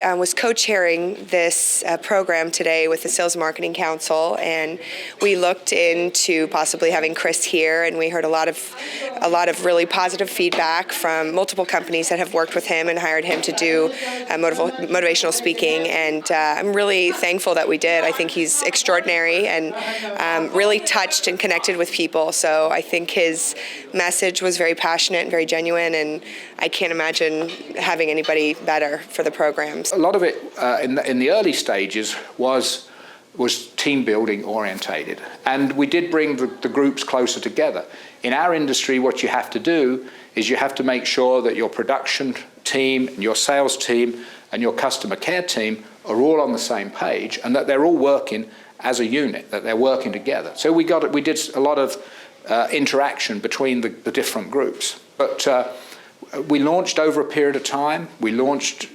Was co-chairing this program today with the Sales and Marketing Council, and we looked into possibly having Chris here, and we heard a lot of really positive feedback from multiple companies that have worked with him and hired him to do motivational speaking, and I'm really thankful that we did. I think he's extraordinary and really touched and connected with people, so I think his message was very passionate and very genuine, and I can't imagine having anybody better for the programs. A lot of it in the early stages was team building orientated, and we did bring the groups closer together. In our industry, what you have to do is you have to make sure that your production team, your sales team, and your customer care team are all on the same page, and that they're all working as a unit, that they're working together. So we did a lot of interaction between the different groups, but we launched over a period of time. We launched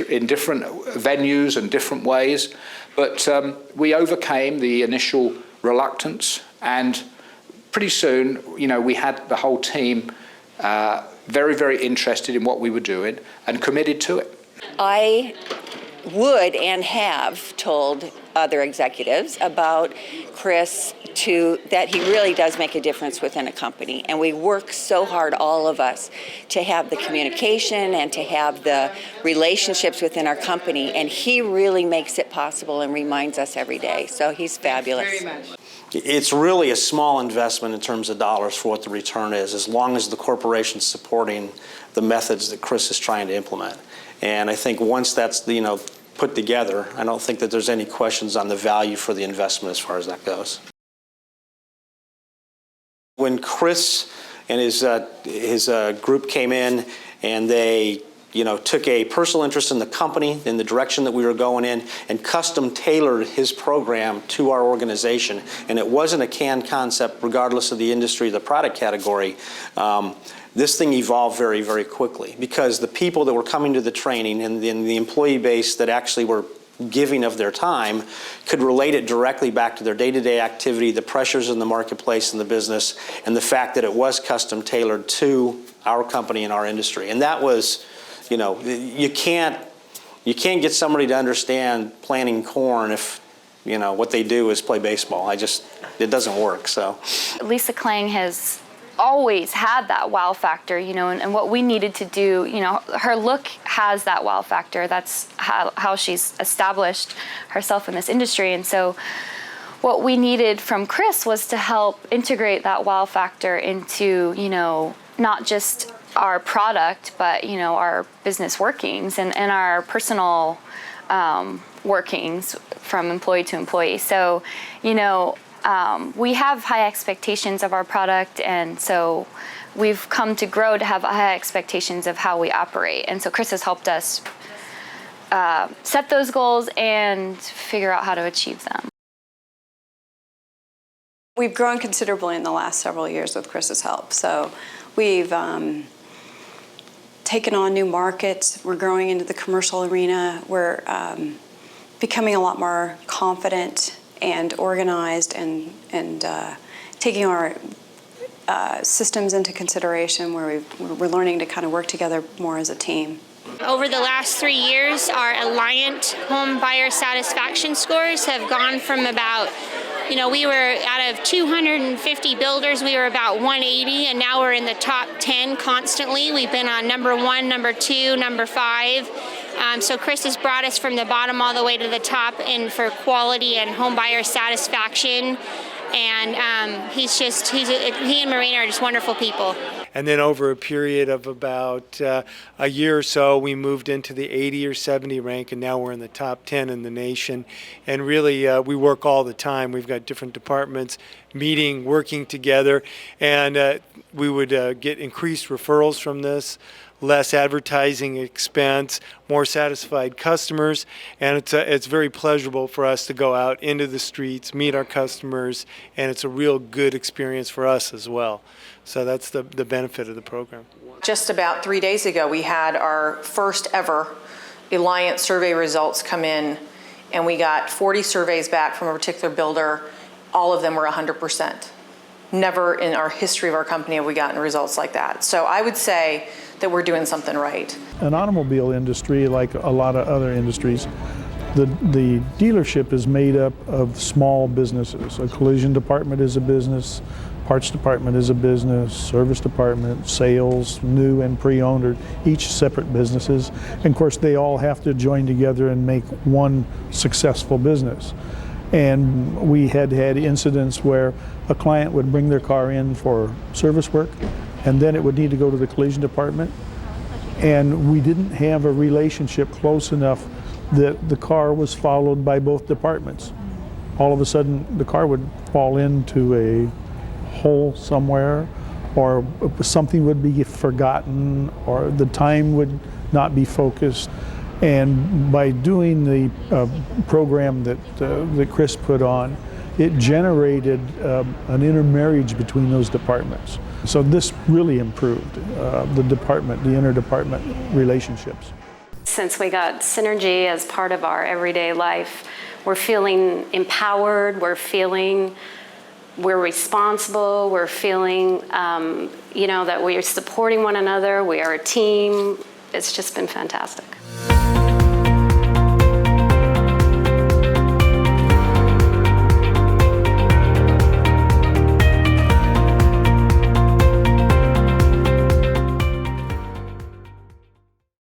in different venues and different ways, but we overcame the initial reluctance, and pretty soon, we had the whole team very, very interested in what we were doing and committed to it. I would and have told other executives about Chris that he really does make a difference within a company. And we work so hard, all of us, to have the communication and to have the relationships within our company. And he really makes it possible and reminds us every day. So he's fabulous. Very much. It's really a small investment in terms of dollars for what the return is, as long as the corporation's supporting the methods that Chris is trying to implement. And I think once that's put together, I don't think that there's any questions on the value for the investment as far as that goes. When Chris and his group came in and they took a personal interest in the company, in the direction that we were going in, and custom tailored his program to our organization, and it wasn't a canned concept regardless of the industry, the product category, this thing evolved very, very quickly, because the people that were coming to the training and the employee base that actually were giving of their time could relate it directly back to their day-to-day activity, the pressures in the marketplace and the business, and the fact that it was custom tailored to our company and our industry. And that was, you can't get somebody to understand planting corn if what they do is play baseball. It doesn't work. So Lisa Klang has always had that wow factor, and what we needed to do, her look has that wow factor. That's how she's established herself in this industry. And so what we needed from Chris was to help integrate that wow factor into, not just our product, but, our business workings and our personal workings from employee to employee. So, we have high expectations of our product, and so we've come to grow to have high expectations of how we operate. And so Chris has helped us set those goals and figure out how to achieve them. We've grown considerably in the last several years with Chris's help. So we've taken on new markets. We're growing into the commercial arena. We're becoming a lot more confident and organized, and taking our systems into consideration, where we're learning to kind of work together more as a team. Over the last 3 years, our Alliant home buyer satisfaction scores have gone from about, we were out of 250 builders, we were about 180, and now we're in the top 10 constantly. We've been on number 1, number 2, number 5. So Chris has brought us from the bottom all the way to the top for quality and home buyer satisfaction. And he and Marina are just wonderful people. And then over a period of about a year or so, we moved into the 80 or 70 rank, and now we're in the top 10 in the nation. And really, we work all the time. We've got different departments meeting, working together, and we would get increased referrals from this, less advertising expense, more satisfied customers, and it's very pleasurable for us to go out into the streets, meet our customers, and it's a real good experience for us as well. So that's the benefit of the program. Just about 3 days ago, we had our first ever Alliant survey results come in, and we got 40 surveys back from a particular builder. All of them were 100%. Never in our history of our company have we gotten results like that. So I would say that we're doing something right. An automobile industry, like a lot of other industries, the dealership is made up of small businesses. A collision department is a business, parts department is a business, service department, sales, new and pre-owned are each separate businesses. And of course they all have to join together and make one successful business. And we had incidents where a client would bring their car in for service work, and then it would need to go to the collision department. And we didn't have a relationship close enough that the car was followed by both departments. All of a sudden, the car would fall into a hole somewhere, or something would be forgotten, or the time would not be focused. And by doing the program that Chris put on, it generated an intermarriage between those departments. So this really improved the interdepartment relationships. Since we got Synergy as part of our everyday life, we're feeling empowered, we're responsible, we're feeling that we are supporting one another, we are a team. It's just been fantastic.